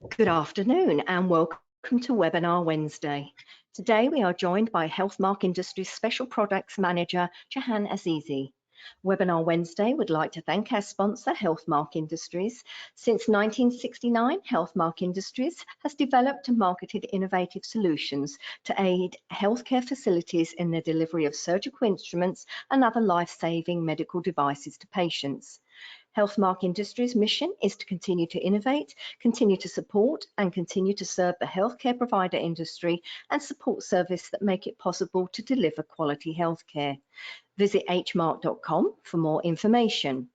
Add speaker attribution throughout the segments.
Speaker 1: Good afternoon and welcome to Webinar Wednesday. Today we are joined by Healthmark Industries Special Products Manager Jahan Azizi. Webinar Wednesday would like to thank our sponsor Healthmark Industries. Since 1969, Healthmark Industries has developed and marketed innovative solutions to aid healthcare facilities in the delivery of surgical instruments and other life-saving medical devices to patients. Healthmark Industries' mission is to continue to innovate, continue to support, and continue to serve the healthcare provider industry and support services that make it possible to deliver quality healthcare. Visit hmark.com for more information.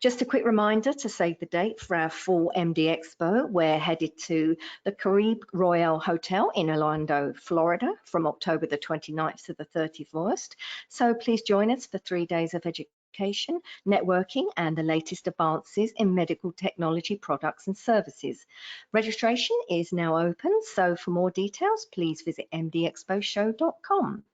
Speaker 1: Just a quick reminder to save the date for our full MD Expo. We're headed to the Caribe Royale Hotel in Orlando, Florida from October the 29th to the 31st. So please join us for 3 days of education, networking, and the latest advances in medical technology products and services. Registration is now open, so for more details, please visit mdexposhow.com.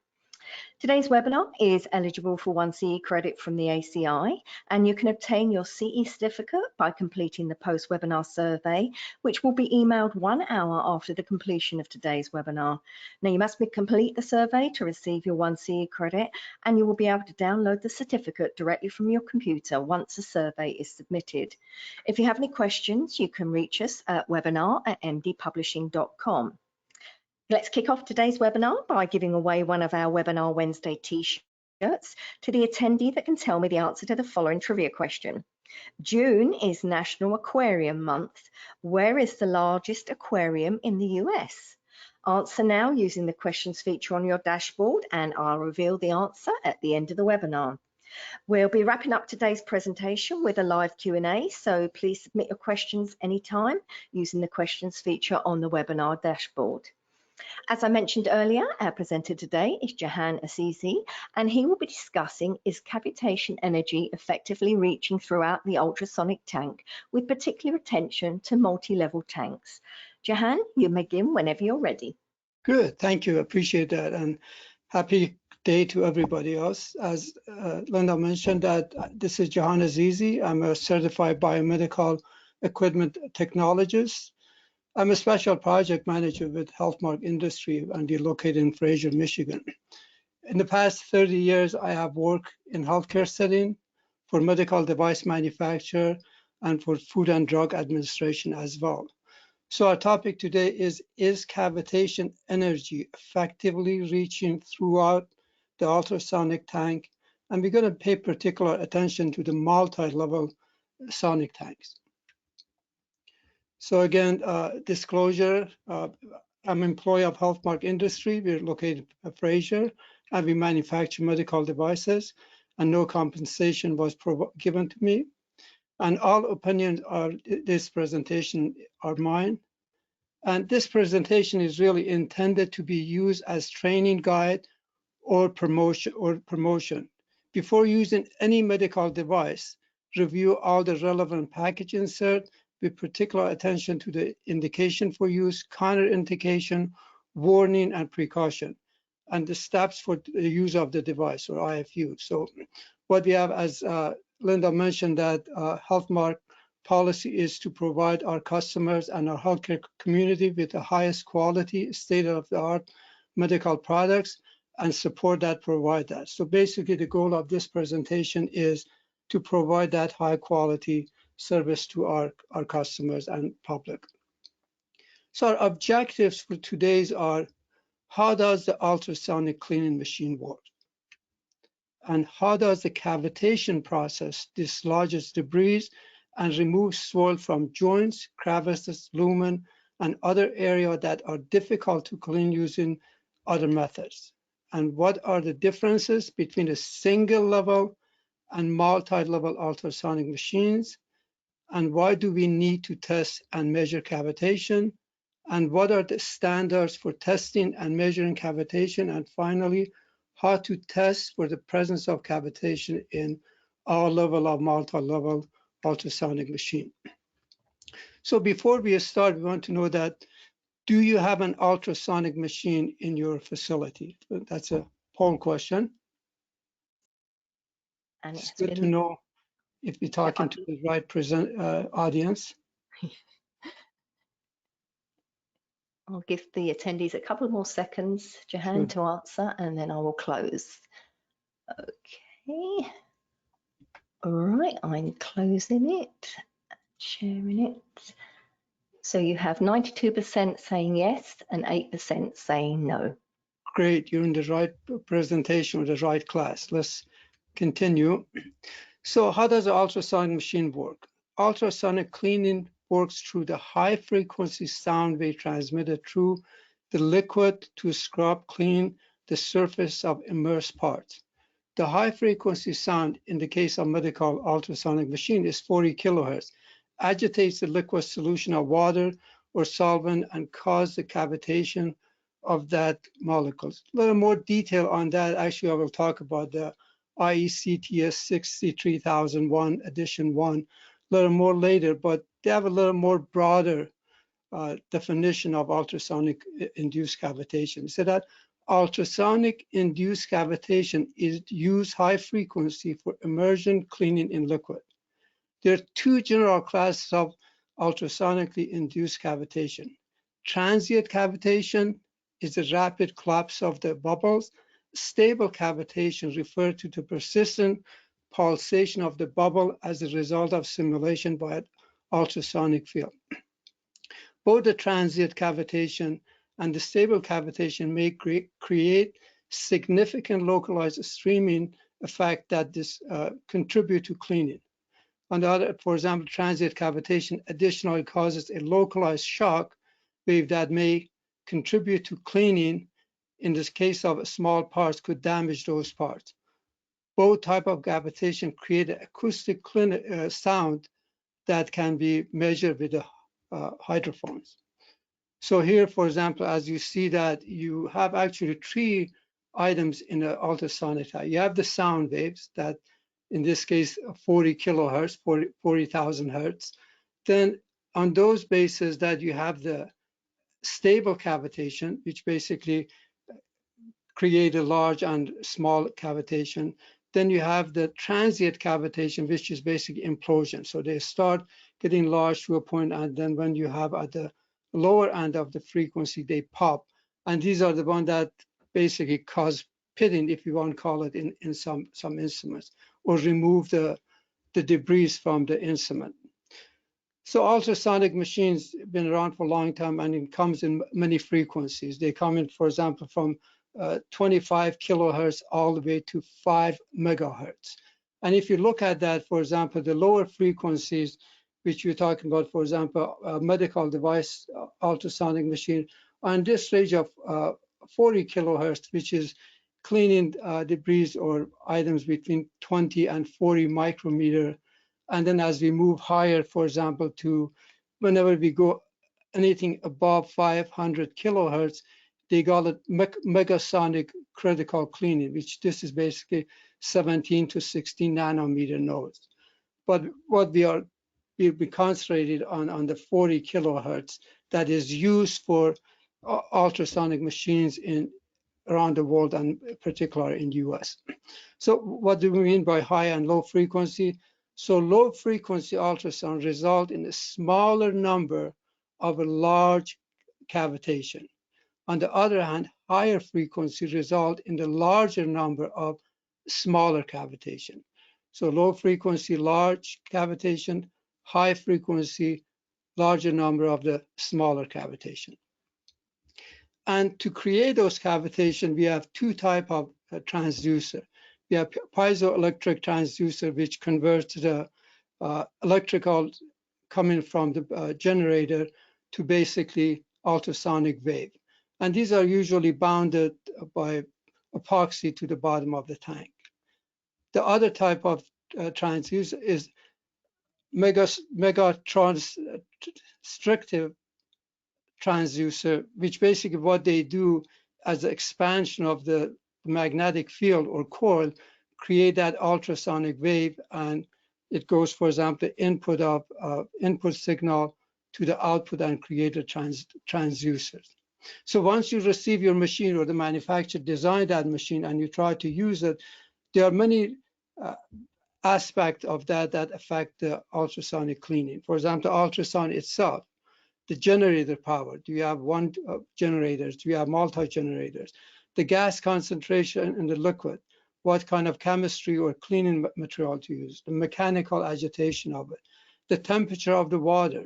Speaker 1: Today's webinar is eligible for 1 CE credit from the ACI, and you can obtain your CE certificate by completing the post-webinar survey, which will be emailed 1 hour after the completion of today's webinar. Now, you must complete the survey to receive your 1 CE credit, and you will be able to download the certificate directly from your computer once the survey is submitted. If you have any questions, you can reach us at webinar@mdpublishing.com. Let's kick off today's webinar by giving away one of our Webinar Wednesday t-shirts to the attendee that can tell me the answer to the following trivia question. June is National Aquarium Month. Where is the largest aquarium in the US? Answer now using the questions feature on your dashboard, and I'll reveal the answer at the end of the webinar. We'll be wrapping up today's presentation with a live Q&A, so please submit your questions anytime using the questions feature on the webinar dashboard. As I mentioned earlier, our presenter today is Jahan Azizi, and he will be discussing is cavitation energy effectively reaching throughout the ultrasonic tank, with particular attention to multi-level tanks. Jahan, you may begin whenever you're ready.
Speaker 2: Good, thank you, appreciate that, and happy day to everybody else. As Linda mentioned, that this is Jahan Azizi. I'm a certified biomedical equipment technologist. I'm a special project manager with Healthmark Industry, and we're located in Fraser, Michigan. In the past 30 years, I have worked in healthcare setting, for medical device manufacture, and for Food and Drug Administration as well. So our topic today is cavitation energy effectively reaching throughout the ultrasonic tank? And we're going to pay particular attention to the multi-level sonic tanks. So again, disclosure, I'm employee of Healthmark Industry. We're located at Fraser, and we manufacture medical devices, and no compensation was given to me. And all opinions of this presentation are mine. And this presentation is really intended to be used as training guide or promotion. Before using any medical device, review all the relevant package insert with particular attention to the indication for use, counterindication, warning, and precaution, and the steps for the use of the device, or IFU. So what we have, as Linda mentioned, that Healthmark policy is to provide our customers and our healthcare community with the highest quality, state-of-the-art medical products, and support that, provide that. So basically, the goal of this presentation is to provide that high quality service to our customers and public. So our objectives for today's are, how does the ultrasonic cleaning machine work? And how does the cavitation process dislodges debris and removes soil from joints, crevices, lumen, and other areas that are difficult to clean using other methods? And what are the differences between a single level and multi-level ultrasonic machines? And why do we need to test and measure cavitation? And what are the standards for testing and measuring cavitation? And finally, how to test for the presence of cavitation in our level of multi-level ultrasonic machine. So before we start, we want to know that, do you have an ultrasonic machine in your facility? That's a poll question.
Speaker 1: And
Speaker 2: it's good to know if you're talking to the right audience.
Speaker 1: I'll give the attendees a couple more seconds, Jahan,
Speaker 2: Sure.
Speaker 1: to answer, and then I will close. Okay. All right, I'm closing it, sharing it. So you have 92% saying yes and 8% saying no.
Speaker 2: Great, you're in the right presentation or the right class. Let's continue. So how does an ultrasonic machine work? Ultrasonic cleaning works through the high frequency sound wave transmitted through the liquid to scrub clean the surface of immersed parts. The high frequency sound in the case of medical ultrasonic machine is 40 kilohertz, agitates the liquid solution of water or solvent and cause the cavitation of that molecules. A little more detail on that. Actually, I will talk about the IECTS 63001 edition 1 a little more later, but they have a little more broader definition of ultrasonic induced cavitation. So that ultrasonic induced cavitation is used high frequency for immersion cleaning in liquid. There are two general classes of ultrasonically induced cavitation. Transient cavitation is the rapid collapse of the bubbles. Stable cavitation refers to the persistent pulsation of the bubble as a result of simulation by an ultrasonic field. Both the transient cavitation and the stable cavitation may create significant localized streaming effect that contribute to cleaning. On the other, for example, transient cavitation additionally causes a localized shock wave that may contribute to cleaning. In this case of small parts, could damage those parts. Both type of cavitation create an acoustic sound that can be measured with the hydrophones. So here, for example, as you see that you have actually three items in an ultrasonic type. You have the sound waves that, in this case, 40 kilohertz, 40,000 hertz. Then on those bases that you have the stable cavitation, which basically create a large and small cavitation. Then you have the transient cavitation, which is basically implosion. So they start getting large to a point, and then when you have at the lower end of the frequency, they pop. And these are the ones that basically cause pitting, if you want to call it, in some instruments, or remove the debris from the instrument. So ultrasonic machines have been around for a long time, and it comes in many frequencies. They come in, for example, from 25 kilohertz all the way to 5 megahertz. And if you look at that, for example, the lower frequencies, which you're talking about, for example, a medical device ultrasonic machine, on this range of 40 kilohertz, which is cleaning debris or items between 20 and 40 micrometer. And then as we move higher, for example, to whenever we go anything above 500 kilohertz, they call it megasonic critical cleaning, which this is basically 17 to 16 nanometer nodes. But what we'll be concentrated on the 40 kilohertz that is used for ultrasonic machines around the world, and particularly in the US. So what do we mean by high and low frequency? So low frequency ultrasound result in a smaller number of a large cavitation. On the other hand, higher frequency result in the larger number of smaller cavitation. So low frequency, large cavitation, high frequency, larger number of the smaller cavitation. And to create those cavitation, we have two types of transducer. We have piezoelectric transducer, which converts the electrical coming from the generator to basically ultrasonic wave. And these are usually bounded by epoxy to the bottom of the tank. The other type of transducer is megaconstrictive transducer, which basically what they do as an expansion of the magnetic field or coil, create that ultrasonic wave, and it goes, for example, the input of input signal to the output and create a transducer. So once you receive your machine or the manufacturer designed that machine and you try to use it, there are many aspects of that affect the ultrasonic cleaning. For example, the ultrasound itself. the generator power. Do you have one generators? Do you have multi-generators? The gas concentration in the liquid, what kind of chemistry or cleaning material to use, the mechanical agitation of it, the temperature of the water,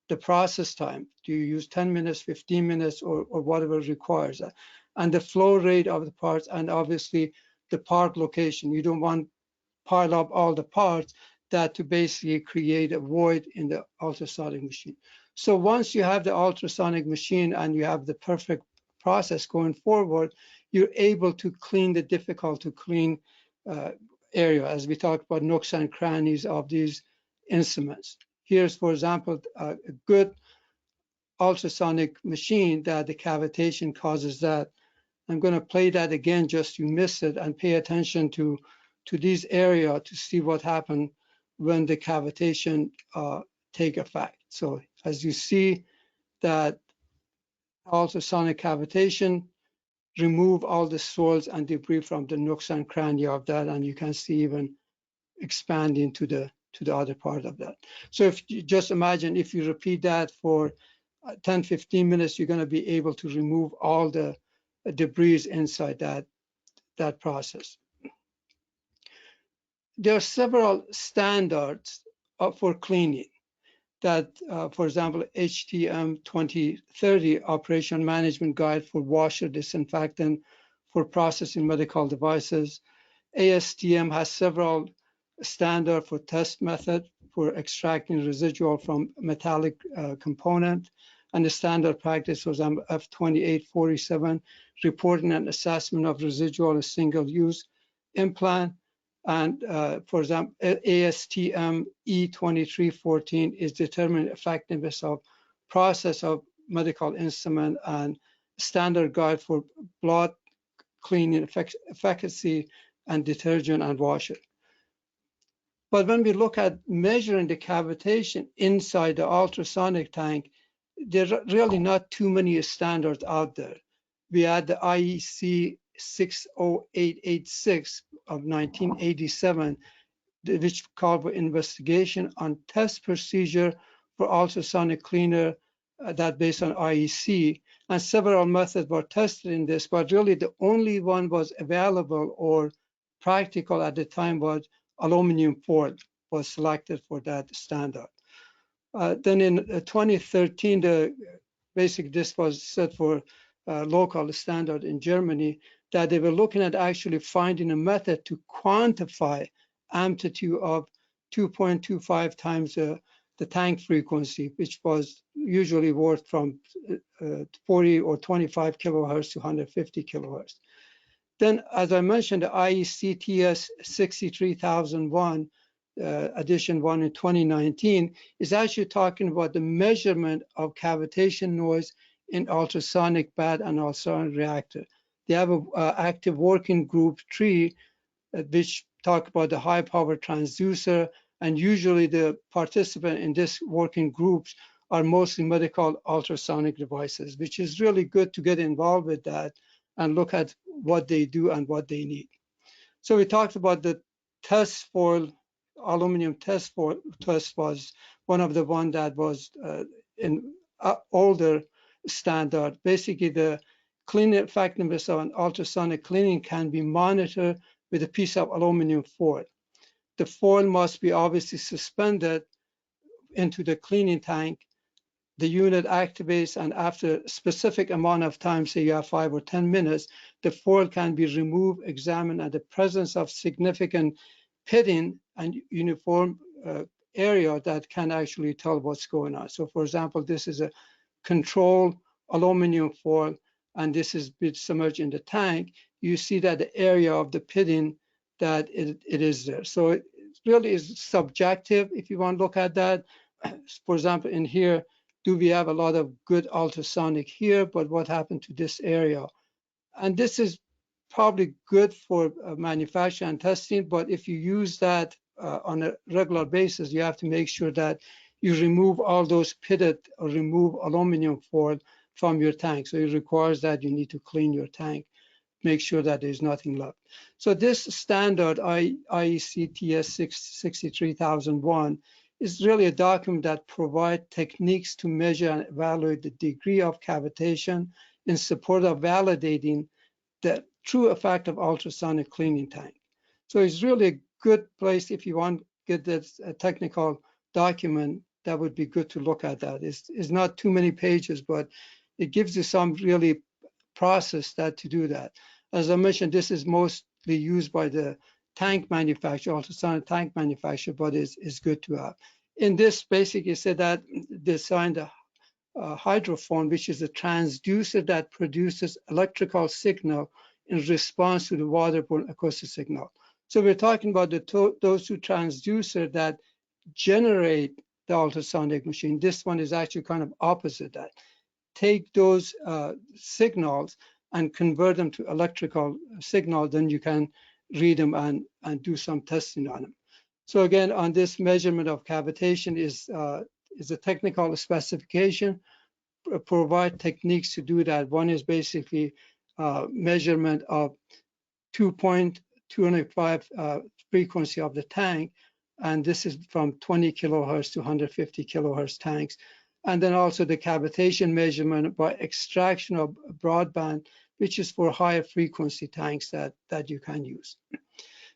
Speaker 2: the process time. Do you use 10 minutes, 15 minutes, or whatever requires that? And the flow rate of the parts, and obviously the part location. You don't want to pile up all the parts that to basically create a void in the ultrasonic machine. So once you have the ultrasonic machine and you have the perfect process going forward, you're able to clean the difficult to clean area, as we talked about nooks and crannies of these instruments. Here's, for example, a good ultrasonic machine that the cavitation causes that. I'm going to play that again just to miss it and pay attention to these areas to see what happened when the cavitation take effect. So as you see that ultrasonic cavitation remove all the soils and debris from the nooks and crannies of that, and you can see even expanding to the other part of that. So if you just imagine if you repeat that for 10-15 minutes, you're going to be able to remove all the debris inside that process. There are several standards for cleaning that, for example, HTM 2030 Operation Management Guide for washer disinfectant for processing medical devices. ASTM has several standards for test method for extracting residual from metallic component. And the standard practice was F2847, reporting and assessment of residual single-use implant. And for example, ASTM E2314 is determining effectiveness of process of medical instrument, and standard guide for blood cleaning efficacy and detergent and washer. But when we look at measuring the cavitation inside the ultrasonic tank, there are really not too many standards out there. We had the IEC 60886 of 1987, which called for investigation on test procedure for ultrasonic cleaner that based on IEC, and several methods were tested in this, but really the only one was available or practical at the time was aluminum foil was selected for that standard. Then in 2013, basically this was set for local standard in Germany, that they were looking at actually finding a method to quantify amplitude of 2.25 times the tank frequency, which was usually worth from 40 or 25 kilohertz to 150 kilohertz. Then, as I mentioned, the IEC TS 63001, edition 1 in 2019, is actually talking about the measurement of cavitation noise in ultrasonic bed and ultrasonic reactor. They have an active working group 3, which talk about the high power transducer, and usually the participant in this working groups are mostly medical ultrasonic devices, which is really good to get involved with that and look at what they do and what they need. So we talked about the test foil, aluminum test foil test was one of the one that was in older standard. Basically, the cleaning effectiveness of an ultrasonic cleaning can be monitored with a piece of aluminum foil. The foil must be obviously suspended into the cleaning tank. The unit activates, and after a specific amount of time, say you have 5 or 10 minutes, the foil can be removed, examined, and the presence of significant pitting and uniform area that can actually tell what's going on. So for example, this is a controlled aluminum foil, and this is bit submerged in the tank. You see that the area of the pitting that it is there. So it really is subjective if you want to look at that. For example, in here, do we have a lot of good ultrasonic here, but what happened to this area? And this is probably good for manufacturing and testing, but if you use that on a regular basis, you have to make sure that you remove all those pitted or remove aluminum foil from your tank. So it requires that you need to clean your tank, make sure that there's nothing left. So this standard IEC TS 63001 is really a document that provides techniques to measure and evaluate the degree of cavitation in support of validating the true effect of ultrasonic cleaning tank. So it's really a good place if you want to get this technical document. That would be good to look at that. It's not too many pages, but it gives you some really process that to do that. As I mentioned, this is mostly used by the tank manufacturer, ultrasonic tank manufacturer, but is good to have. In this, basically said that designed a hydrophone, which is a transducer that produces electrical signal in response to the waterborne acoustic signal. So we're talking about those two transducers that generate the ultrasonic machine. This one is actually kind of opposite that. Take those signals and convert them to electrical signal, then you can read them and do some testing on them. So again, on this measurement of cavitation is a technical specification, provide techniques to do that. One is basically measurement of 2.205 frequency of the tank, and this is from 20 kilohertz to 150 kilohertz tanks. And then also the cavitation measurement by extraction of broadband, which is for higher frequency tanks that you can use.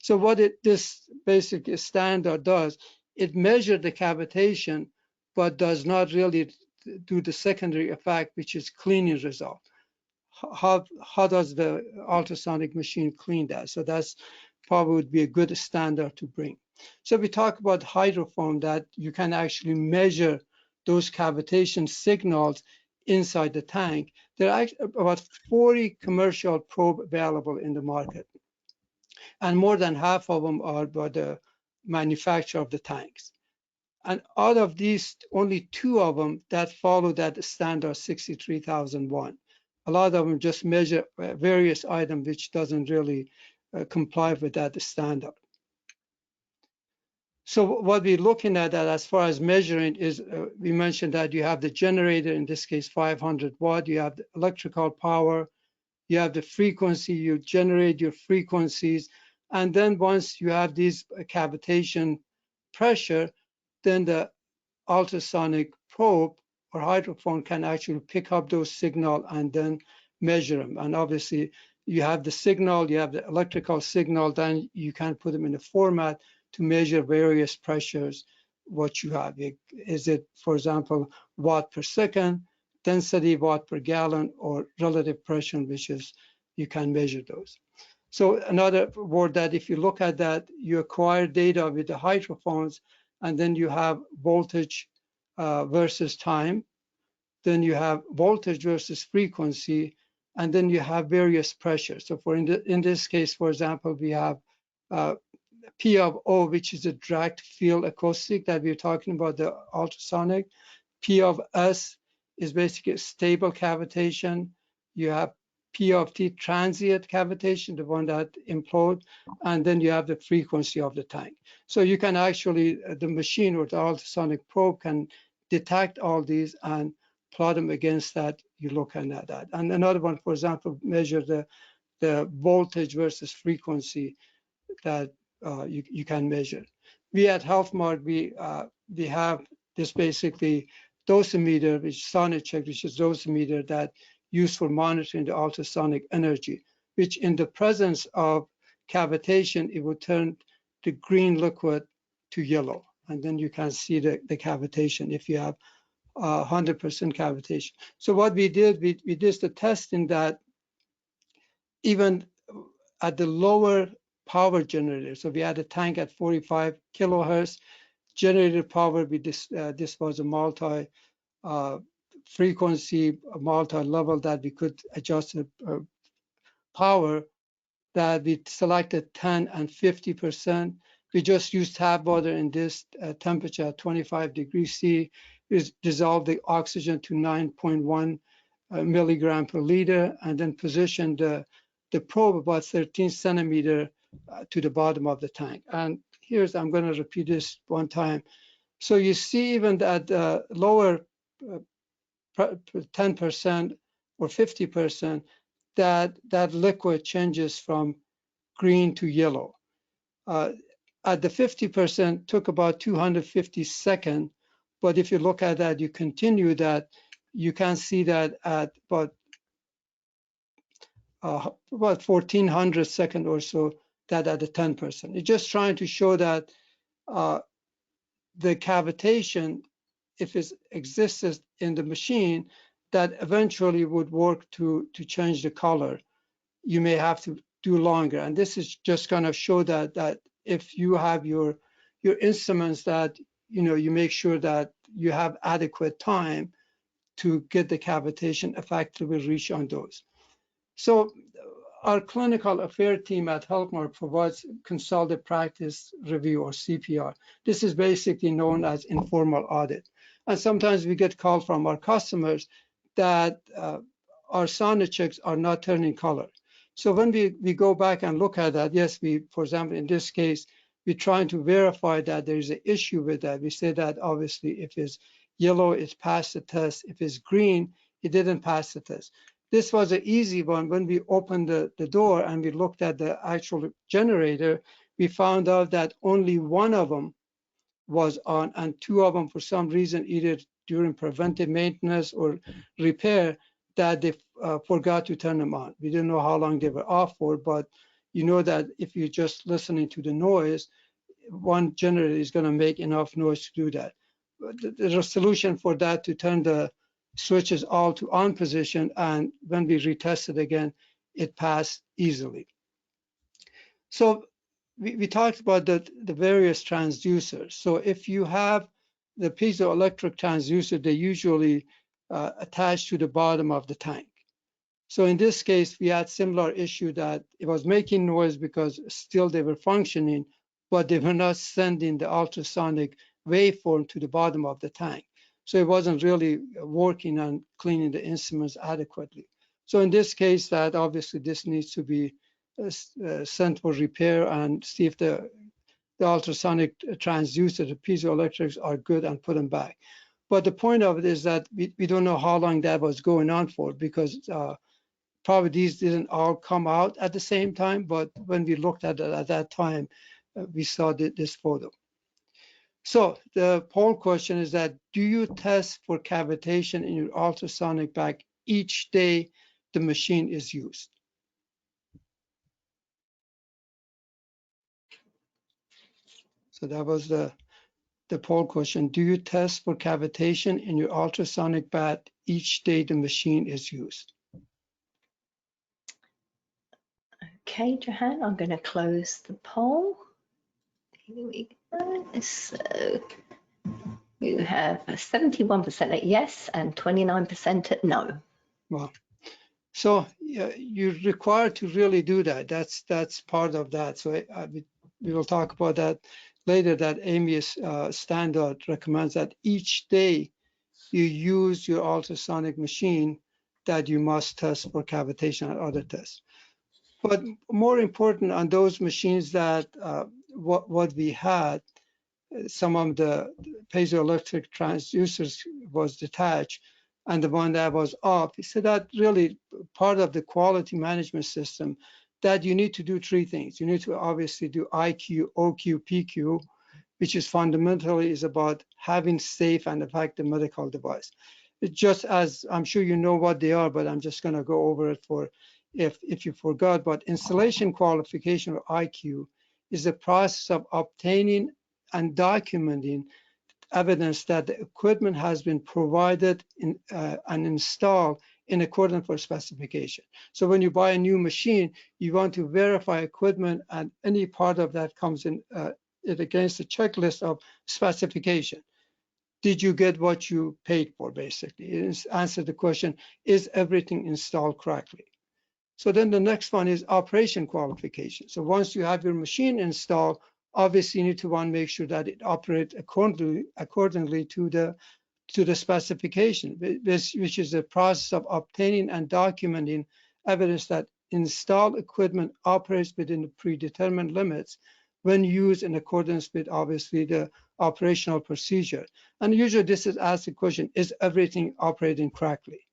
Speaker 2: So what this basic standard does, it measures the cavitation, but does not really do the secondary effect, which is cleaning result. How does the ultrasonic machine clean that? So that's probably would be a good standard to bring. So we talk about hydrophone, that you can actually measure those cavitation signals inside the tank. There are about 40 commercial probe available in the market, and more than half of them are by the manufacturer of the tanks. And out of these, only 2 of them that follow that standard 63001. A lot of them just measure various items which doesn't really comply with that standard. So what we're looking at that as far as measuring is, we mentioned that you have the generator, in this case 500 watt, you have the electrical power, you have the frequency, you generate your frequencies, and then once you have these cavitation pressure, then the ultrasonic probe or hydrophone can actually pick up those signals and then measure them. And obviously you have the signal, you have the electrical signal, then you can put them in a format to measure various pressures, what you have. Is it, for example, watt per second, density watt per gallon, or relative pressure, which is, you can measure those. So another word that if you look at that, you acquire data with the hydrophones, and then you have voltage versus time, then you have voltage versus frequency, and then you have various pressures. So in this case, for example, we have P of O, which is a direct field acoustic that we're talking about, the ultrasonic. P of S is basically a stable cavitation. You have P of T, transient cavitation, the one that implodes, and then you have the frequency of the tank. So you can actually, the machine or the ultrasonic probe can detect all these and plot them against that. You're looking at that. And another one, for example, measure the voltage versus frequency that you can measure. We at HealthMark, we have this basically dosimeter, which is Soniccheck, which is dosimeter that used for monitoring the ultrasonic energy, which in the presence of cavitation, it would turn the green liquid to yellow. And then you can see the cavitation if you have 100% cavitation. So what we did, we did the testing that even at the lower power generator, so we had a tank at 45 kilohertz, generator power, this was a multi frequency, multi-level that we could adjust the power, that we selected 10 and 50%. We just used tap water in this temperature at 25 degrees C. We dissolved the oxygen to 9.1 milligram per liter, and then positioned the probe about 13 centimeter to the bottom of the tank. And I'm going to repeat this one time. So you see even that lower 10% or 50%, that liquid changes from green to yellow. at the 50% took about 250 seconds. But if you look at that, you continue that, you can see that at about 1400 seconds or so, that at the 10%. It's just trying to show that the cavitation, if it exists in the machine, that eventually would work to change the color. You may have to do longer. And this is just going to show that if you have your instruments, that you make sure that you have adequate time to get the cavitation effectively reach on those. So our clinical affairs team at Healthmark provides consultative practice review, or CPR. This is basically known as informal audit. And sometimes we get calls from our customers that our sonochecks are not turning color. So when we go back and look at that, yes, for example, in this case, we're trying to verify that there is an issue with that. We say that obviously if it's yellow, it's passed the test. If it's green, it didn't pass the test. This was an easy one. When we opened the door and we looked at the actual generator, we found out that only one of them was on, and two of them, for some reason, either during preventive maintenance or repair, that they forgot to turn them on. We didn't know how long they were off for, but you know that if you're just listening to the noise, one generator is going to make enough noise to do that. There's a solution for that, to turn the switches all to on position, and when we retested again, it passed easily. So we talked about the various transducers. So if you have the piezoelectric transducer, they usually attach to the bottom of the tank. So in this case, we had similar issue that it was making noise because still they were functioning, but they were not sending the ultrasonic waveform to the bottom of the tank. So it wasn't really working on cleaning the instruments adequately. So in this case, that obviously this needs to be sent for repair and see if the ultrasonic transducer, the piezoelectrics, are good, and put them back. But the point of it is that we don't know how long that was going on for, because probably these didn't all come out at the same time, but when we looked at it at that time, we saw this photo. So the poll question is that, do you test for cavitation in your ultrasonic bag each day the machine is used? So that was the poll question. Do you test for cavitation in your ultrasonic bag each day the machine is used?
Speaker 1: Okay, Jahan, I'm going to close the poll. Here we go. So you have 71% at yes and 29% at no.
Speaker 2: Well, so you're required to really do that. That's part of that. So we will talk about that later, that AMIS standard recommends that each day you use your ultrasonic machine, that you must test for cavitation and other tests. But more important, on those machines that what we had, some of the piezoelectric transducers was detached, and the one that was off, so that really part of the quality management system, that you need to do three things. You need to obviously do IQ, OQ, PQ, which is fundamentally is about having safe and effective medical device. It just, as I'm sure you know what they are, but I'm just going to go over it for if you forgot. But installation qualification, or IQ, is the process of obtaining and documenting evidence that the equipment has been provided and installed in accordance with specification. So when you buy a new machine, you want to verify equipment, and any part of that comes in it against the checklist of specification. Did you get what you paid for, basically? It answer the question, is everything installed correctly? So then the next one is operation qualification. So once you have your machine installed, obviously you need to make sure that it operates accordingly to the specification, which is the process of obtaining and documenting evidence that installed equipment operates within the predetermined limits when used in accordance with, obviously, the operational procedure. And usually this is asked the question, is everything operating correctly?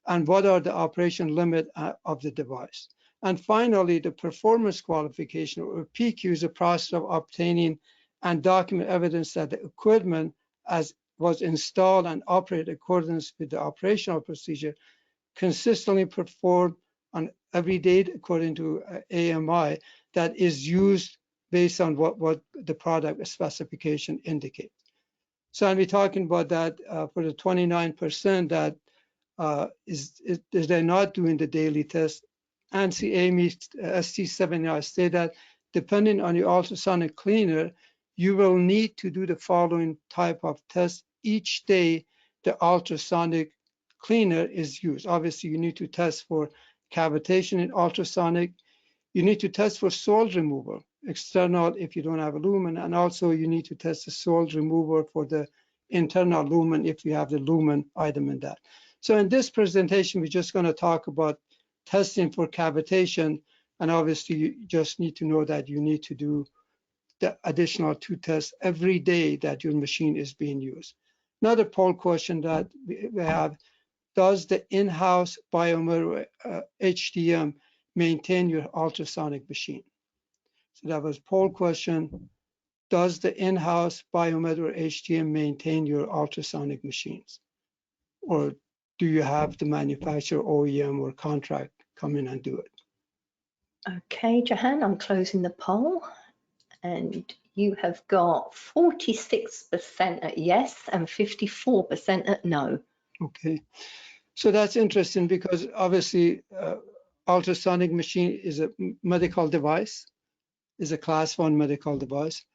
Speaker 2: And what are the operation limit of the device? And finally, the performance qualification, or PQ, is a process of obtaining and document evidence that the equipment as was installed and operated in accordance with the operational procedure consistently performed on every date according to AMI that is used based on what the product specification indicates. So I'll be talking about that for the 29% that they're not doing the daily test. ANSI AMI ST79 state that depending on your ultrasonic cleaner, you will need to do the following type of test each day the ultrasonic cleaner is used. Obviously, you need to test for cavitation in ultrasonic. You need to test for soil removal, external if you don't have a lumen, and also you need to test the soil remover for the internal lumen if you have the lumen item in that. So in this presentation, we're just going to talk about testing for cavitation, and obviously you just need to know that you need to do the additional 2 tests every day that your machine is being used. Another poll question that we have, does the in-house biometer HDM maintain your ultrasonic machine? So that was poll question. Does the in-house biometer HDM maintain your ultrasonic machines? Or do you have the manufacturer, OEM, or contract come in and do it?
Speaker 1: Okay, Jahan, I'm closing the poll, and you have got 46% at yes and 54% at no.
Speaker 2: Okay, so that's interesting because obviously ultrasonic machine is a medical device, is a class 1 medical device,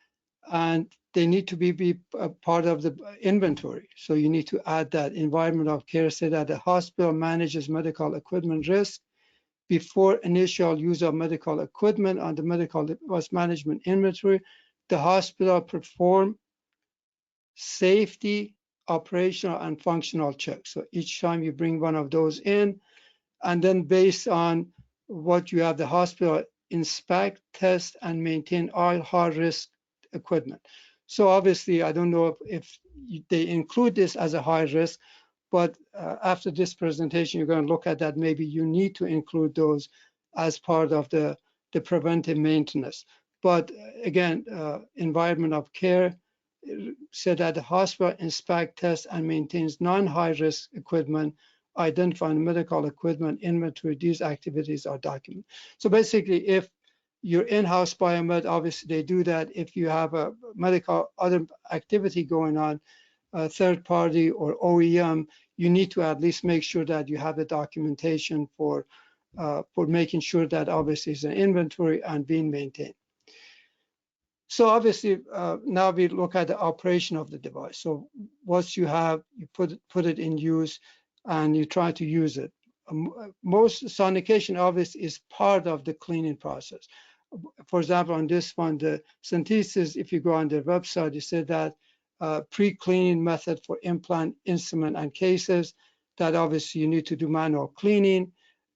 Speaker 2: and they need to be a part of the inventory. So you need to add that environment of care, say that the hospital manages medical equipment risk before initial use of medical equipment on the medical device management inventory. The hospital perform safety, operational, and functional checks. So each time you bring one of those in, and then based on what you have, the hospital inspect, test, and maintain all high-risk equipment. So obviously, I don't know if they include this as a high risk, but after this presentation, you're going to look at that. Maybe you need to include those as part of the preventive maintenance. But again, environment of care said that the hospital inspect, test, and maintains non-high-risk equipment, identifying medical equipment inventory. These activities are documented. So basically, if your in-house biomed, obviously they do that. If you have a medical other activity going on, third party or OEM, you need to at least make sure that you have the documentation for making sure that obviously it's an inventory and being maintained. So obviously now we look at the operation of the device. So once you have, you put it in use and you try to use it. Most sonication obviously is part of the cleaning process. For example, on this one, the synthesis, if you go on their website, you said that pre-cleaning method for implant, instrument, and cases, that obviously you need to do manual cleaning.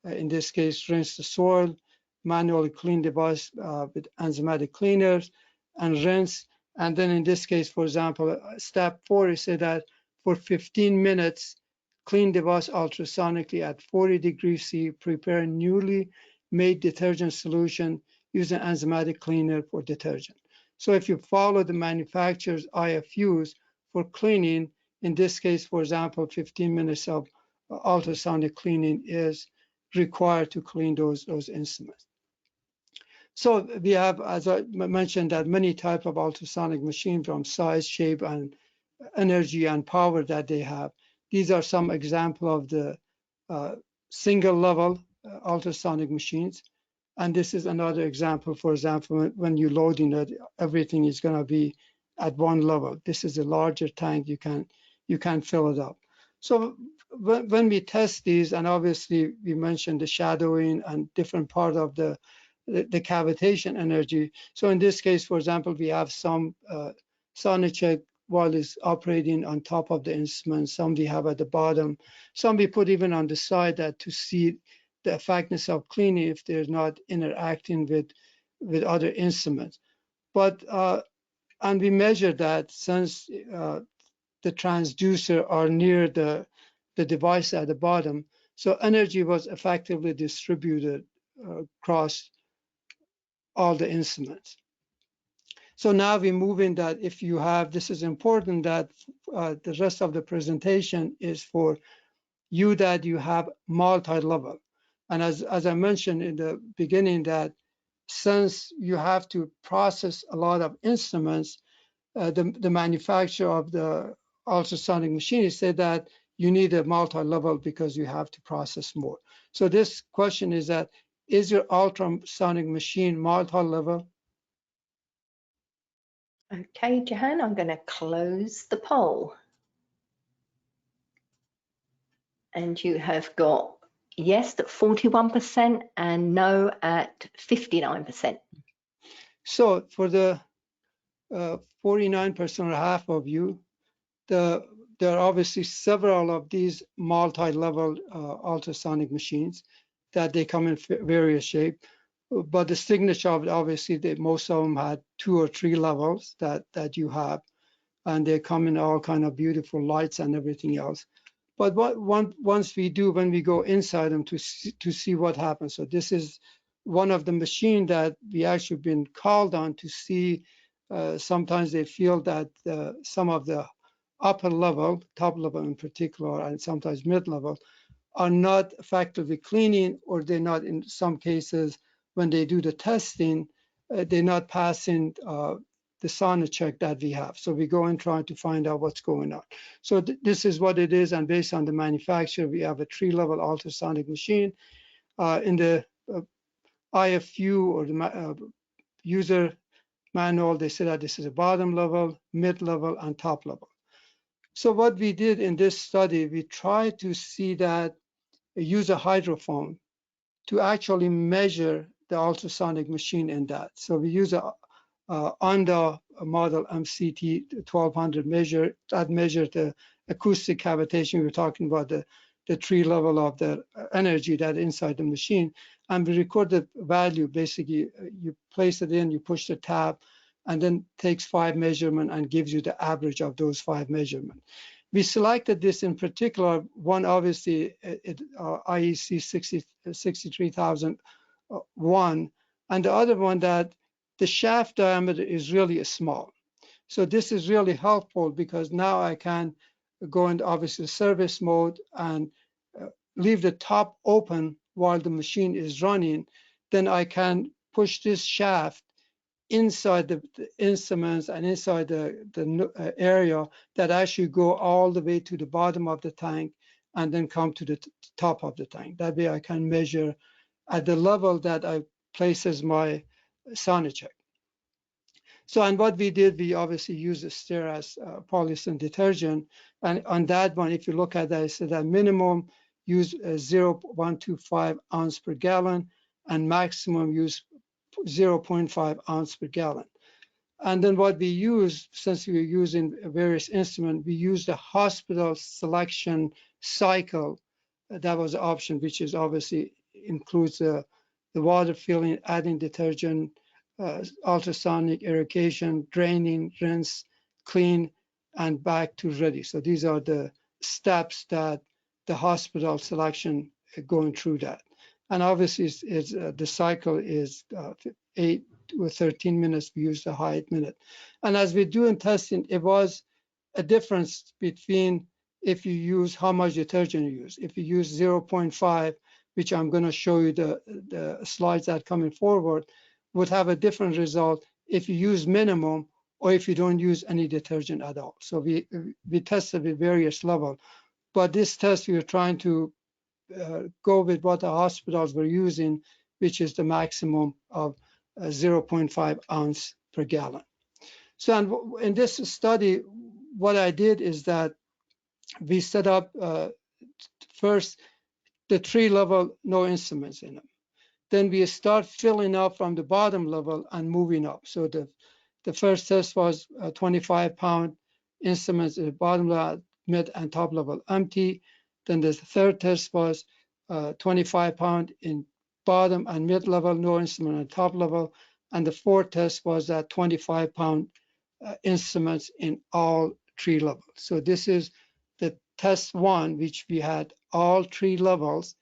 Speaker 2: In this case, rinse the soil, manually clean device with enzymatic cleaners, and rinse. And then in this case, for example, step 4 is said that for 15 minutes, clean device ultrasonically at 40 degrees C, prepare newly made detergent solution, use an enzymatic cleaner for detergent. So if you follow the manufacturer's IFUs for cleaning, in this case, for example, 15 minutes of ultrasonic cleaning is required to clean those instruments. So we have, as I mentioned, that many types of ultrasonic machines from size, shape, and energy and power that they have. These are some example of the single level ultrasonic machines. And this is another example. For example, when you loading it, everything is going to be at one level. This is a larger tank. You can fill it up. So when we test these, and obviously we mentioned the shadowing and different part of the cavitation energy. So in this case, for example, we have some sonic check while it's operating on top of the instrument. Some we have at the bottom. Some we put even on the side that to see the effectiveness of cleaning if they're not interacting with other instruments. But and we measure that since the transducer are near the device at the bottom, so energy was effectively distributed across all the instruments. So now we move in that if you have, this is important that the rest of the presentation is for you that you have multi-level. And as I mentioned in the beginning, that since you have to process a lot of instruments, the manufacturer of the ultrasonic machine said that you need a multi-level because you have to process more. So this question is that, is your ultrasonic machine multi-level?
Speaker 1: Okay, Jahan, I'm going to close the poll. And you have got yes at 41% and no at 59%.
Speaker 2: So for the 49% or half of you, there are obviously several of these multi-level ultrasonic machines that they come in various shape. But the signature of it, obviously, most of them had 2 or 3 levels that you have, and they come in all kind of beautiful lights and everything else. But once we do, when we go inside them to see what happens. So this is one of the machines that we actually been called on to see. Sometimes they feel that some of the upper level, top level in particular, and sometimes mid-level, are not effectively cleaning, or they're not, in some cases, when they do the testing, they're not passing the sauna check that we have. So we go and try to find out what's going on. So this is what it is, and based on the manufacturer, we have a 3-level ultrasonic machine. In the IFU or the user manual, they say that this is a bottom level, mid-level, and top level. So what we did in this study, we tried to see that use a hydrophone to actually measure the ultrasonic machine in that. So we use a Onda model MCT 1200 measure that measured the acoustic cavitation. We were talking about the 3-level of the energy that inside the machine, and we record the value. Basically, you place it in, you push the tab, and then takes 5 measurements and gives you the average of those 5 measurements. We selected this in particular, one obviously IEC 63001, and the other one that the shaft diameter is really small. So this is really helpful because now I can go into obviously service mode and leave the top open while the machine is running. Then I can push this shaft inside the instruments and inside the area that actually go all the way to the bottom of the tank and then come to the top of the tank. That way I can measure at the level that I places my sauna check. So, and what we did, we obviously used a Steras polyester detergent, and on that one, if you look at that, it said that minimum use 0.125 ounce per gallon and maximum use 0.5 ounce per gallon. And then what we use, since we were using various instruments, we used a hospital selection cycle. That was the option, which is obviously includes the water filling, adding detergent, ultrasonic irrigation, draining, rinse, clean, and back to ready. So these are the steps that the hospital selection going through that. And obviously, the cycle is 8 to 13 minutes. We use the high 8 minute. And as we do in testing, it was a difference between if you use how much detergent you use. If you use 0.5, which I'm going to show you the slides that coming forward, would have a different result if you use minimum or if you don't use any detergent at all. So we tested with various levels, but this test we were trying to go with what the hospitals were using, which is the maximum of 0.5 ounce per gallon. So in this study, what I did is that we set up first the 3-level, no instruments in them. Then we start filling up from the bottom level and moving up. So the first test was 25-pound instruments at the bottom level, mid and top level empty. Then the third test was 25-pound in bottom and mid level, no instrument at top level. And the fourth test was that 25-pound instruments in all 3 levels. So this is the test 1, which we had all 3 levels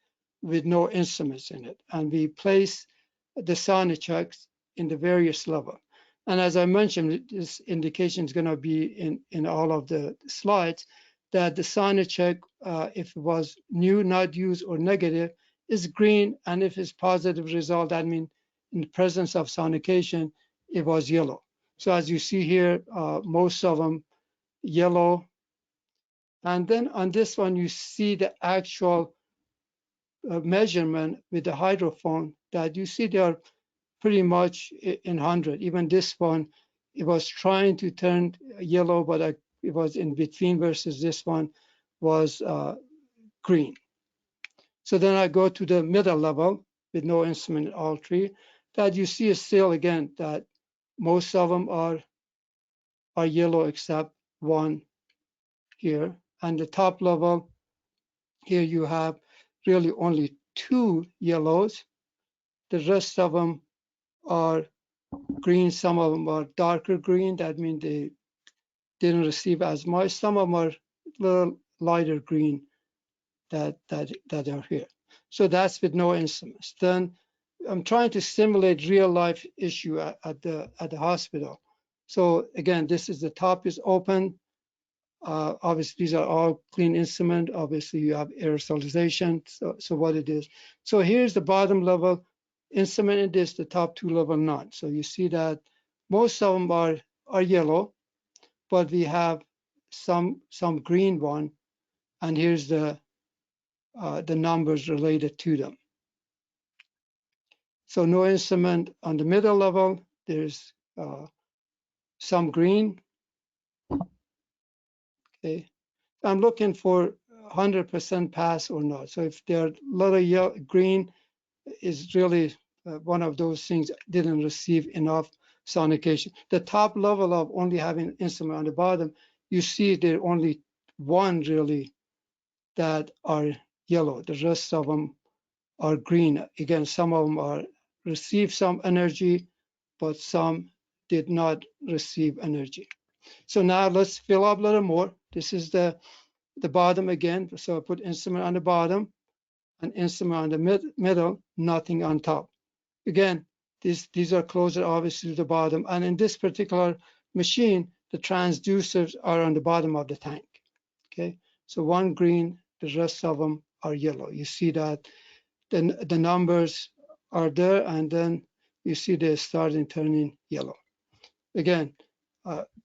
Speaker 2: with no instruments in it. And we place the sonic checks in the various level. And as I mentioned, this indication is going to be in all of the slides, that the sonic check, if it was new, not used, or negative, is green. And if it's positive result, that means in the presence of sonication, it was yellow. So as you see here, most of them yellow. And then on this one, you see the actual measurement with the hydrophone, that you see they are pretty much in 100. Even this one, it was trying to turn yellow, but it was in between, versus this one was green. So then I go to the middle level with no instrument in all three, that you see still again that most of them are yellow except one here. And the top level, here you have really only 2 yellows. The rest of them are green. Some of them are darker green. That means they didn't receive as much. Some of them are a little lighter green that are here. So that's with no instruments. Then I'm trying to simulate real life issue at the hospital. So again, this is the top is open. Obviously, these are all clean instrument. Obviously, you have aerosolization. So what it is. So here's the bottom level instrument, and this the top 2 level none. So you see that most of them are yellow, but we have some green one, and here's the numbers related to them. So no instrument on the middle level. There's some green. Okay, I'm looking for 100% pass or not. So if there are a lot of yellow, green is really one of those things didn't receive enough sonication. The top level of only having instrument on the bottom, you see there are only one really that are yellow. The rest of them are green. Again, some of them are receive some energy, but some did not receive energy. So now let's fill up a little more. This is the bottom again. So I put instrument on the bottom and instrument on the middle, nothing on top. Again, these are closer obviously to the bottom. And in this particular machine, the transducers are on the bottom of the tank. Okay, so one green, the rest of them are yellow. You see that the numbers are there, and then you see they're starting turning yellow. Again,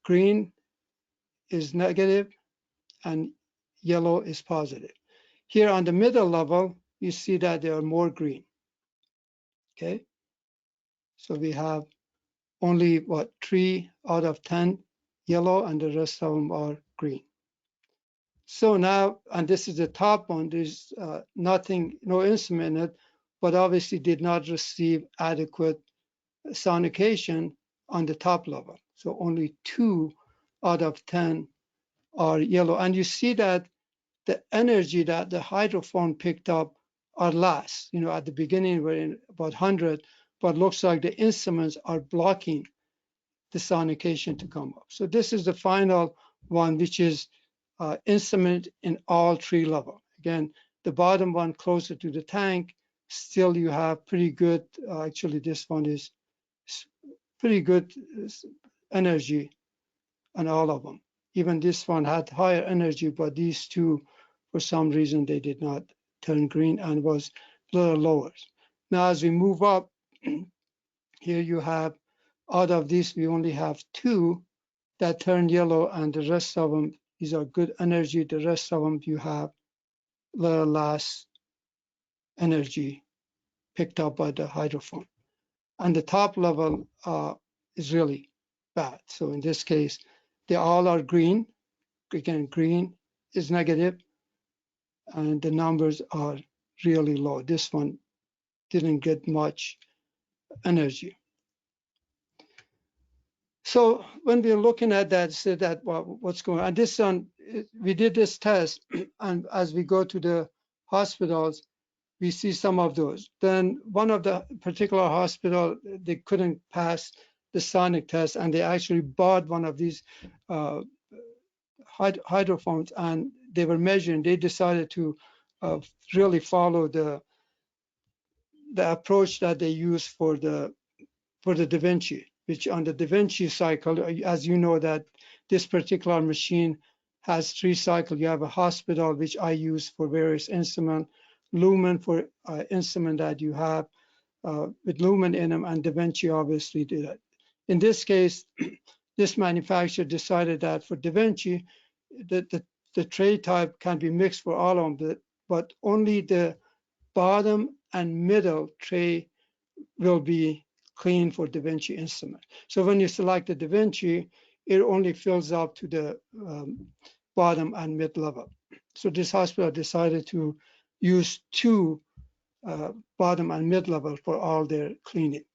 Speaker 2: green is negative and yellow is positive. Here on the middle level, you see that there are more green. Okay, so we have only 3 out of 10 yellow, and the rest of them are green. So now, and this is the top one, there's nothing, no instrument in it, but obviously did not receive adequate sonication on the top level. So only 2 out of 10 are yellow. And you see that the energy that the hydrophone picked up are less. You know, at the beginning we're in about 100, but looks like the instruments are blocking the sonication to come up. So this is the final one, which is instrument in all 3 levels. Again, the bottom one closer to the tank, still you have pretty good, actually this one is pretty good energy on all of them. Even this one had higher energy, but these two, for some reason, they did not turn green and was a little lower. Now, as we move up, here you have, out of these, we only have 2 that turn yellow, and the rest of them, these are good energy. The rest of them, you have a little less energy picked up by the hydrophone. And the top level is really bad. So in this case, they all are green. Again, green is negative, and the numbers are really low. This one didn't get much energy. So when we're looking at that, say that, well, what's going on? This one, we did this test, and as we go to the hospitals, we see some of those. Then one of the particular hospital, they couldn't pass the sonic test, and they actually bought one of these hydrophones, and they were measuring. They decided to really follow the the approach that they use for the Da Vinci, which on the Da Vinci cycle, as you know, that this particular machine has 3 cycles. You have a hospital, which I use for various instruments, lumen for instrument that you have with lumen in them, and Da Vinci obviously did it. In this case, this manufacturer decided that for Da Vinci, the tray type can be mixed for all of them, but only the bottom and middle tray will be clean for Da Vinci instrument. So when you select the Da Vinci, it only fills up to the bottom and mid level. So this hospital decided to use 2 bottom and mid level for all their cleaning.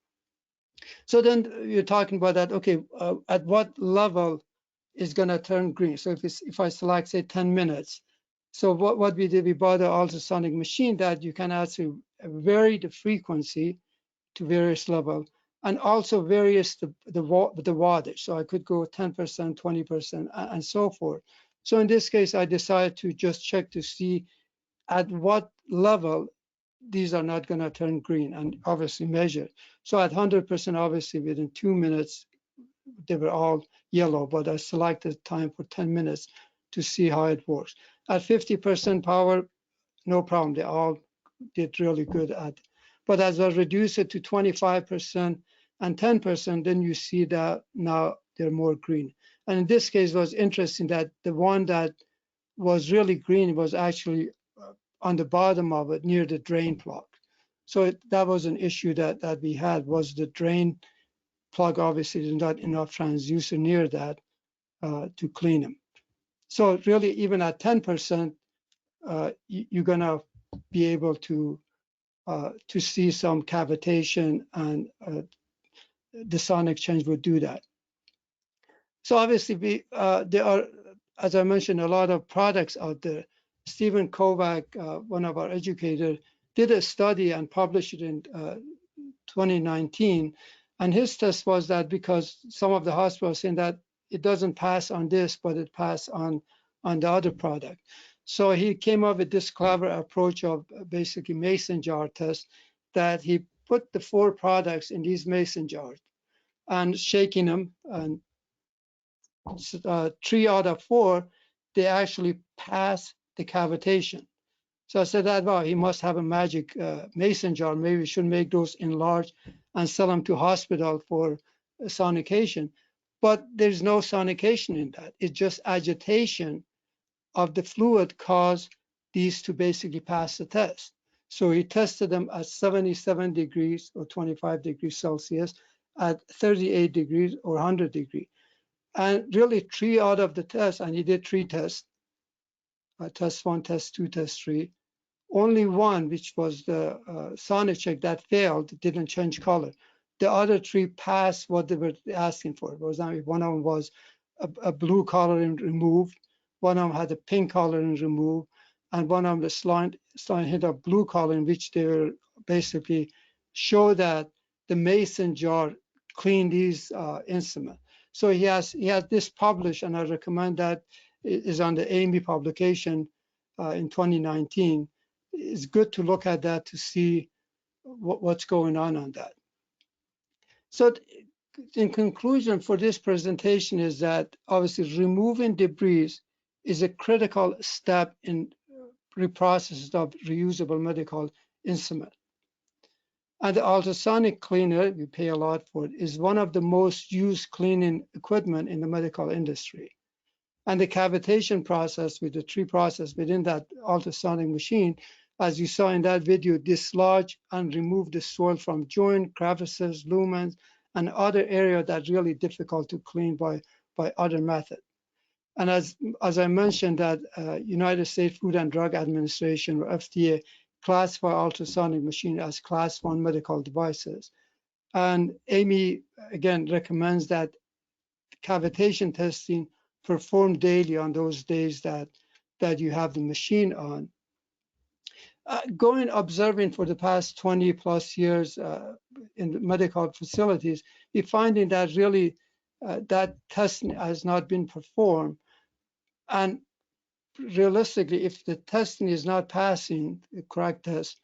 Speaker 2: So then you're talking about that, okay, at what level is going to turn green? So if I select, say, 10 minutes, so what we did, we bought an ultrasonic machine that you can actually vary the frequency to various level, and also varies the wattage. So I could go 10%, 20%, and so forth. So in this case, I decided to just check to see at what level these are not going to turn green, and obviously measure. So at 100%, obviously within 2 minutes, they were all yellow, but I selected time for 10 minutes to see how it works. At 50% power, no problem. They all did really good at. But as I reduce it to 25% and 10%, then you see that now they're more green. And in this case, it was interesting that the one that was really green was actually on the bottom of it near the drain plug. So that was an issue that we had, was the drain plug obviously there's not enough transducer near that to clean them. So really, even at 10%, you're gonna be able to see some cavitation, and the sonic change would do that. So obviously, there are, as I mentioned, a lot of products out there. Stephen Kovac, one of our educators, did a study and published it in 2019. And his test was that because some of the hospitals saying that it doesn't pass on this, but it passes on the other product. So he came up with this clever approach of basically mason jar test, that he put the 4 products in these mason jars and shaking them, and 3 out of 4, they actually pass the cavitation. So I said that, wow, he must have a magic mason jar. Maybe we should make those enlarged and sell them to hospital for sonication. But there's no sonication in that. It's just agitation of the fluid caused these to basically pass the test. So he tested them at 77 degrees or 25 degrees Celsius, at 38 degrees or 100 degrees. And really 3 out of the tests, and he did 3 tests, test 1, test 2, test 3. Only one, which was the sonic check, that failed, didn't change color. The other 3 passed what they were asking for. For example, one of them was a blue coloring removed, one of them had a pink coloring removed, and one of them the slight hint of blue coloring, which they were basically show that the mason jar cleaned these instruments. So he has this published, and I recommend that. It is on the AMI publication in 2019. It's good to look at that to see what's going on that. So in conclusion for this presentation is that obviously removing debris is a critical step in reprocessing of reusable medical instrument. And the ultrasonic cleaner, we pay a lot for it, is one of the most used cleaning equipment in the medical industry. And the cavitation process with the 3 process within that ultrasonic machine, as you saw in that video, dislodge and remove the soil from joint, crevices, lumens, and other areas that really difficult to clean by other methods. And as I mentioned, that United States Food and Drug Administration, or FDA, classify ultrasonic machine as class 1 medical devices. And AMI, again, recommends that cavitation testing performed daily on those days that you have the machine on. Going observing for the past 20 plus years in medical facilities, we're finding that really that testing has not been performed. And realistically, if the testing is not passing the correct test,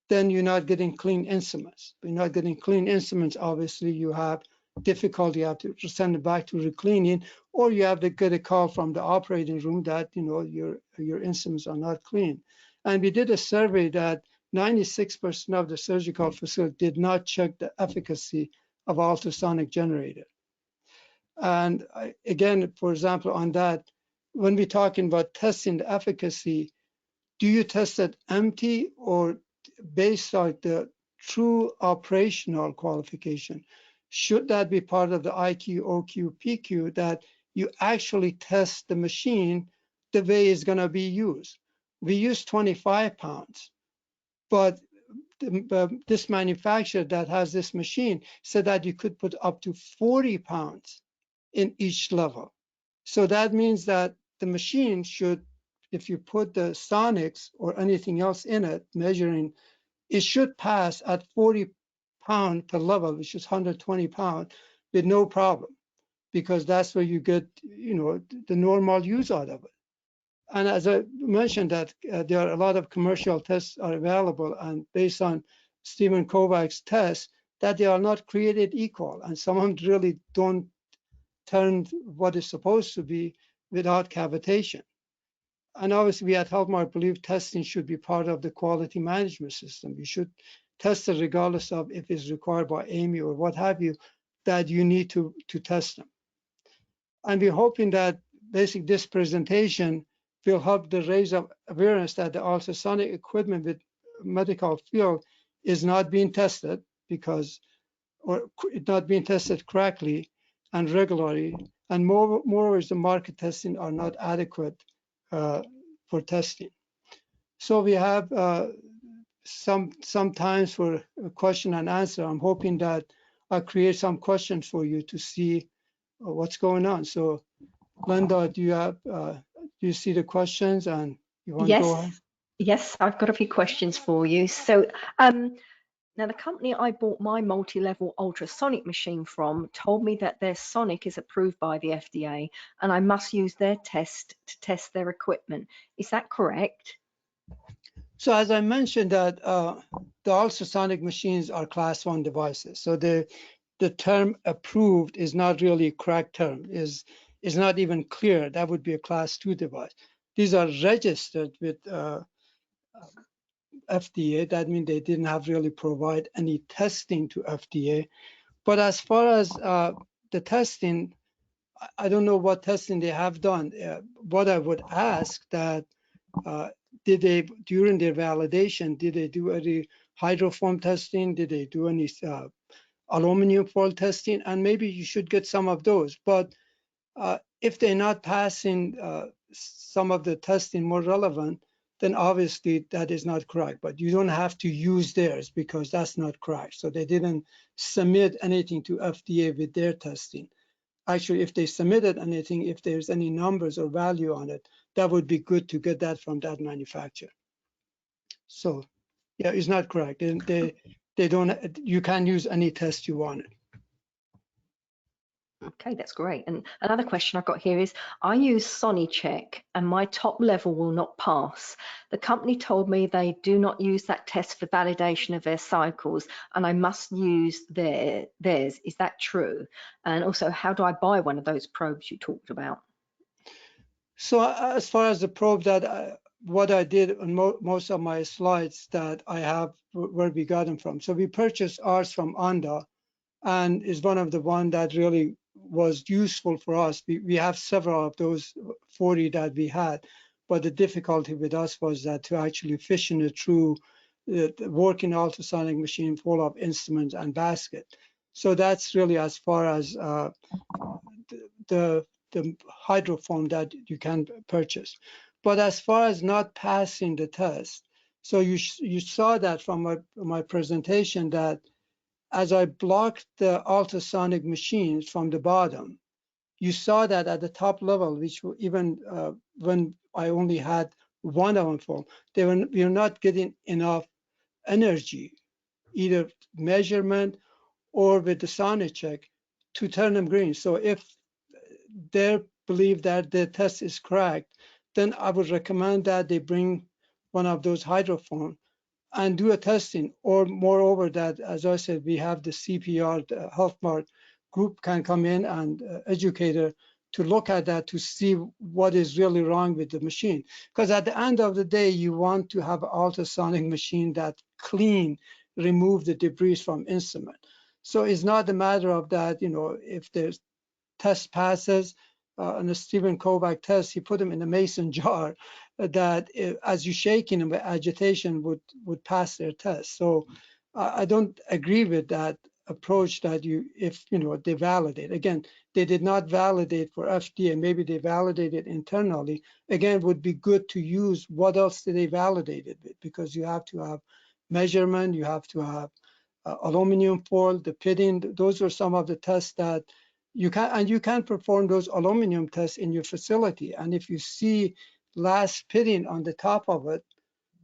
Speaker 2: then you're not getting clean instruments. You're not getting clean instruments, obviously you have difficulty, you have to send it back to recleaning, or you have to get a call from the operating room that your instruments are not clean. And we did a survey that 96% of the surgical facilities did not check the efficacy of ultrasonic generator. And again, for example, on that, when we're talking about testing the efficacy, do you test it empty or based on the true operational qualification? Should that be part of the IQ, OQ, PQ, that you actually test the machine the way it's going to be used? We use 25 pounds, but this manufacturer that has this machine said that you could put up to 40 pounds in each level. So that means that the machine should, if you put the sonics or anything else in it, measuring, it should pass at 40 pound per level, which is 120 pounds, with no problem, because that's where you get, the normal use out of it. And as I mentioned, that there are a lot of commercial tests are available, and based on Stephen Kovac's tests, that they are not created equal, and some of them really don't turn what is supposed to be without cavitation. And obviously, we at Healthmark believe testing should be part of the quality management system. You should test it regardless of if it's required by AMI or what have you, that you need to test them. And we're hoping that basically this presentation will help to raise up awareness that the ultrasonic equipment with medical field is not being tested or it's not being tested correctly and regularly. And moreover, the market testing are not adequate for testing. So we have some times for a question and answer. I'm hoping that I'll create some questions for you to see what's going on. So Linda, do you see the questions and you want to go ahead?
Speaker 1: Yes, I've got a few questions for you. So now the company I bought my multi-level ultrasonic machine from told me that their sonic is approved by the FDA and I must use their test to test their equipment. Is that correct?
Speaker 2: So as I mentioned that the ultrasonic machines are class 1 devices. So the term approved is not really a correct term, is not even clear. That would be a class 2 device. These are registered with FDA. That means they didn't have really provide any testing to FDA. But as far as the testing, I don't know what testing they have done. What I would ask that did they, during their validation, did they do any hydroform testing? Did they do any aluminum foil testing? And maybe you should get some of those. But if they're not passing some of the testing more relevant, then obviously that is not correct. But you don't have to use theirs because that's not correct. So they didn't submit anything to FDA with their testing. Actually, if they submitted anything, if there's any numbers or value on it, that would be good to get that from that manufacturer. So yeah, it's not correct. They don't, you can use any test you wanted.
Speaker 1: Okay, that's great. And another question I've got here is, I use SoniCheck and my top level will not pass. The company told me they do not use that test for validation of their cycles and I must use theirs. Is that true? And also, how do I buy one of those probes you talked about?
Speaker 2: So as far as the probe that what I did on most of my slides that I have where we got them from. So we purchased ours from Anda and is one of the one that really was useful for us. We have several of those 40 that we had, but the difficulty with us was that to actually fission it through the working ultrasonic machine full of instruments and basket. So that's really as far as the hydroform that you can purchase. But as far as not passing the test, so you saw that from my presentation that as I blocked the ultrasonic machines from the bottom, you saw that at the top level, which even when I only had one of them full, we were not getting enough energy, either measurement or with the sonic check, to turn them green. So if they believe that the test is correct, then I would recommend that they bring one of those hydroform and do a testing, or moreover that, as I said, we have the CPR, the HealthMark group can come in and educator to look at that to see what is really wrong with the machine. Because at the end of the day, you want to have an ultrasonic machine that clean, remove the debris from instrument. So it's not a matter of that, you know, if the test passes, on a Stephen Kovac test, he put them in a mason jar that as you shaking them, agitation would pass their test. So I don't agree with that approach that if you know, they validate. Again, they did not validate for FDA, maybe they validated internally. Again, it would be good to use what else did they validate it with, because you have to have measurement, you have to have aluminum foil, the pitting. Those are some of the tests that you can perform those aluminum tests in your facility. And if you see last pitting on the top of it,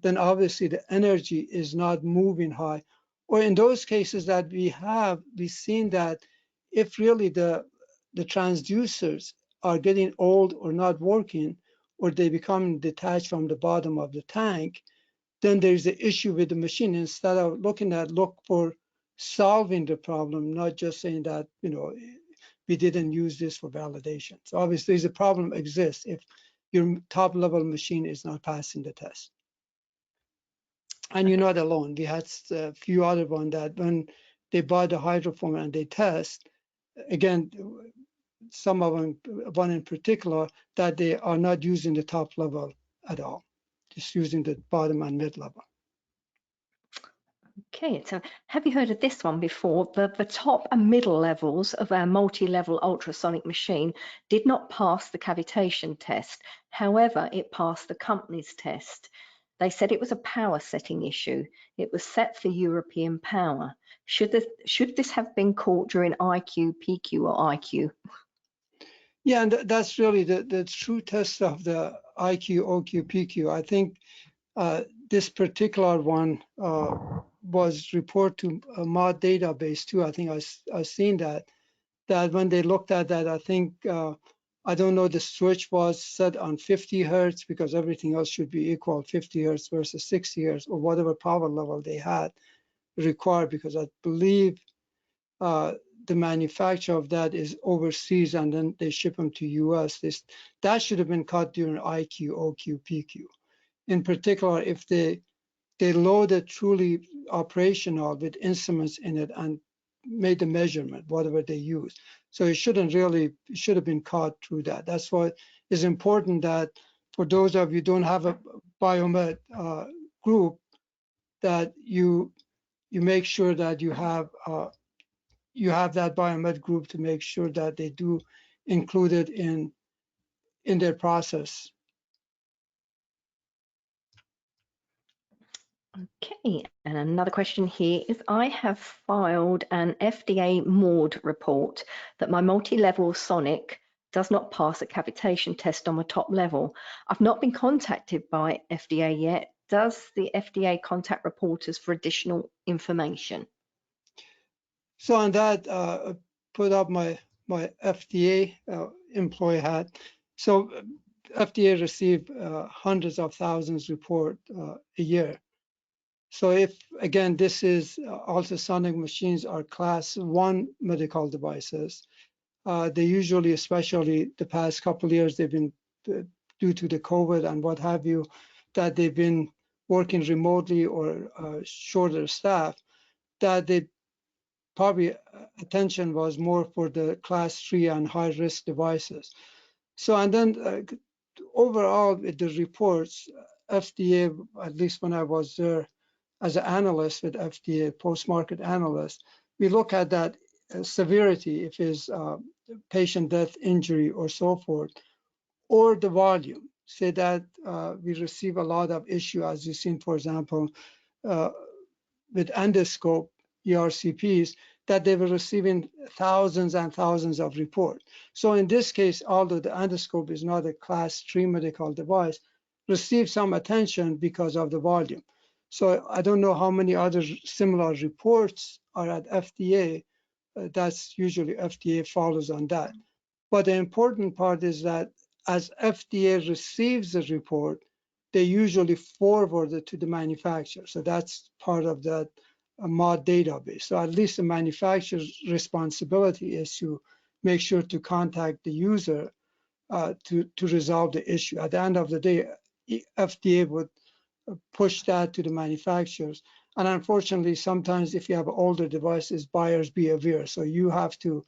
Speaker 2: then obviously the energy is not moving high. Or in those cases that we've seen that if really the transducers are getting old or not working, or they become detached from the bottom of the tank, then there's an issue with the machine. Instead of look for solving the problem, not just saying that, you know, we didn't use this for validation. So obviously the problem exists if your top level machine is not passing the test. And you're not alone. We had a few other ones that when they buy the hydroform and they test, again, some of them, one in particular, that they are not using the top level at all, just using the bottom and mid level.
Speaker 1: Okay, so have you heard of this one before? The top and middle levels of our multi-level ultrasonic machine did not pass the cavitation test. However, it passed the company's test. They said it was a power setting issue. It was set for European power. Should this have been caught during IQ, PQ, or IQ?
Speaker 2: Yeah, and that's really the true test of the IQ, OQ, PQ. I think this particular one was reported to a mod database too. I think I've seen that when they looked at that, I think, I don't know, the switch was set on 50 hertz because everything else should be equal, 50 hertz versus 60 hertz, or whatever power level they had required, because I believe the manufacture of that is overseas and then they ship them to US. That should have been cut during IQ, OQ, PQ. In particular, if they loaded truly operational with instruments in it and made the measurement, whatever they use. So it should have been caught through that. That's why it's important that for those of you who don't have a biomed group, that you make sure that you have that biomed group to make sure that they do include it in their process.
Speaker 1: Okay, and another question here is, I have filed an FDA MAUD report that my multi-level sonic does not pass a cavitation test on the top level. I've not been contacted by FDA yet. Does the FDA contact reporters for additional information?
Speaker 2: So on that, put up my FDA employee hat. So FDA receive hundreds of thousands report a year. So if, again, this is ultrasonic machines are class 1 medical devices, they usually, especially the past couple of years, they've been, due to the COVID and what have you, that they've been working remotely or shorter staff, that they probably attention was more for the class 3 and high risk devices. So, and then overall with the reports, FDA, at least when I was there as an analyst with FDA, post-market analyst, we look at that severity, if it's patient death, injury, or so forth, or the volume. Say that we receive a lot of issue, as you've seen, for example, with endoscope, ERCPs, that they were receiving thousands and thousands of reports. So in this case, although the endoscope is not a class 3 medical device, received some attention because of the volume. So I don't know how many other similar reports are at FDA. That's usually FDA follows on that. But the important part is that as FDA receives the report, they usually forward it to the manufacturer. So that's part of that mod database. So at least the manufacturer's responsibility is to make sure to contact the user to resolve the issue. At the end of the day, FDA would push that to the manufacturers. And unfortunately, sometimes if you have older devices, buyers beware. So you have to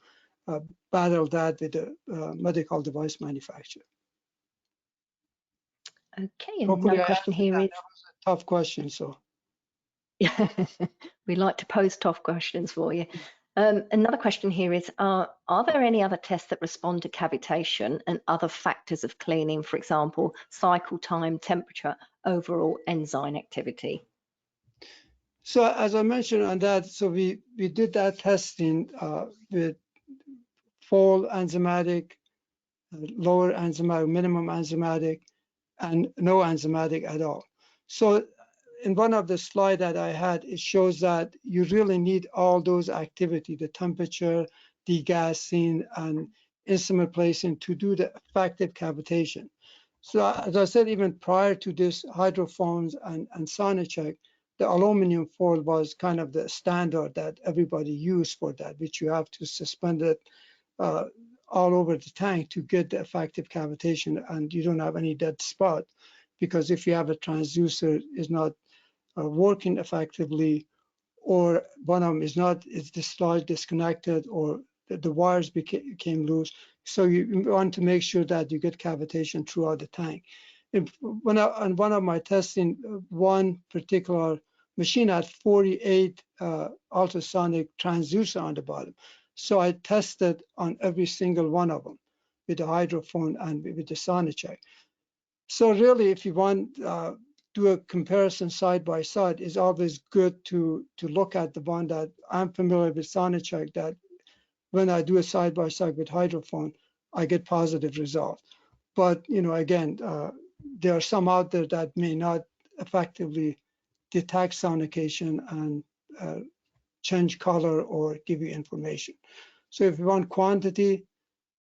Speaker 2: battle that with the medical device manufacturer.
Speaker 1: Okay,
Speaker 2: Hopefully
Speaker 1: another question here is.
Speaker 2: that was a tough question. So
Speaker 1: we like to pose tough questions for you. Another question here is, are there any other tests that respond to cavitation and other factors of cleaning, for example, cycle time, temperature, overall enzyme activity?
Speaker 2: So as I mentioned on that, so we did that testing with full enzymatic, lower enzymatic, minimum enzymatic, and no enzymatic at all. So in one of the slides that I had, it shows that you really need all those activity, the temperature, degassing, and instrument placing to do the effective cavitation. So as I said, even prior to this hydrophones and sonic check, the aluminum foil was kind of the standard that everybody used for that, which you have to suspend it all over the tank to get the effective cavitation, and you don't have any dead spot, because if you have a transducer is not working effectively, or one of them is dislodged, disconnected, or the wires became loose. So you want to make sure that you get cavitation throughout the tank. On one of my testing, one particular machine had 48 ultrasonic transducer on the bottom. So I tested on every single one of them with the hydrophone and with the sonic check. So really, if you want do a comparison side by side, it's always good to look at the one that I'm familiar with, sonic check, that when I do a side by side with hydrophone, I get positive results. But again, there are some out there that may not effectively detect sonication and change color or give you information. So if you want quantity,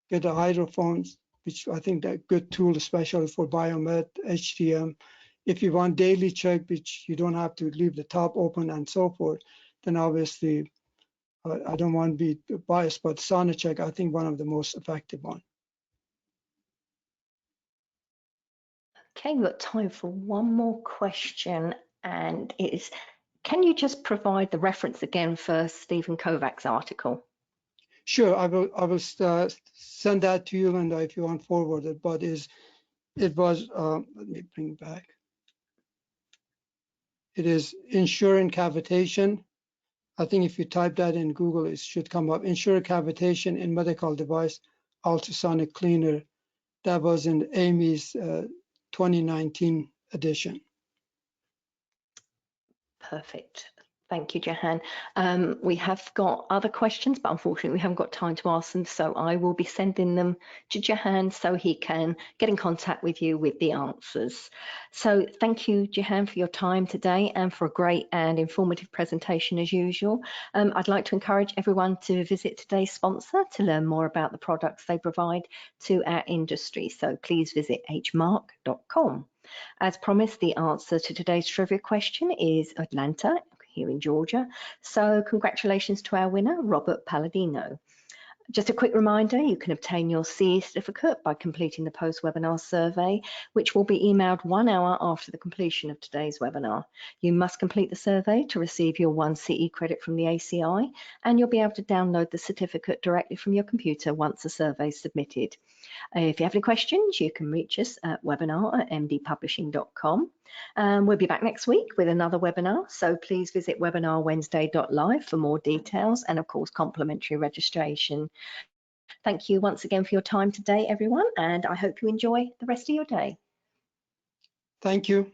Speaker 2: get the hydrophones, which I think that good tool, especially for biomed, HTM. If you want daily check, which you don't have to leave the top open and so forth, then obviously I don't want to be biased, but sonic check, I think one of the most effective one.
Speaker 1: Okay, we've got time for one more question, and it is, can you just provide the reference again for Stephen Kovac's article?
Speaker 2: Sure, I will send that to you, Linda, if you want forward it. But it was let me bring it back. It is ensuring cavitation. I think if you type that in Google, it should come up. Ensure cavitation in medical device ultrasonic cleaner. That was in Amy's 2019 edition.
Speaker 1: Perfect. Thank you, Jahan. We have got other questions, but unfortunately we haven't got time to ask them, so I will be sending them to Jahan so he can get in contact with you with the answers. So thank you, Jahan, for your time today and for a great and informative presentation as usual. I'd like to encourage everyone to visit today's sponsor to learn more about the products they provide to our industry. So please visit hmark.com. As promised, the answer to today's trivia question is Atlanta, here in Georgia. So congratulations to our winner, Robert Palladino. Just a quick reminder, you can obtain your CE certificate by completing the post-webinar survey, which will be emailed 1 hour after the completion of today's webinar. You must complete the survey to receive your 1 CE credit from the ACI, and you'll be able to download the certificate directly from your computer once the survey is submitted. If you have any questions, you can reach us at webinar@mdpublishing.com. We'll be back next week with another webinar, so please visit webinarwednesday.live for more details and, of course, complimentary registration. Thank you once again for your time today, everyone, and I hope you enjoy the rest of your day.
Speaker 2: Thank you.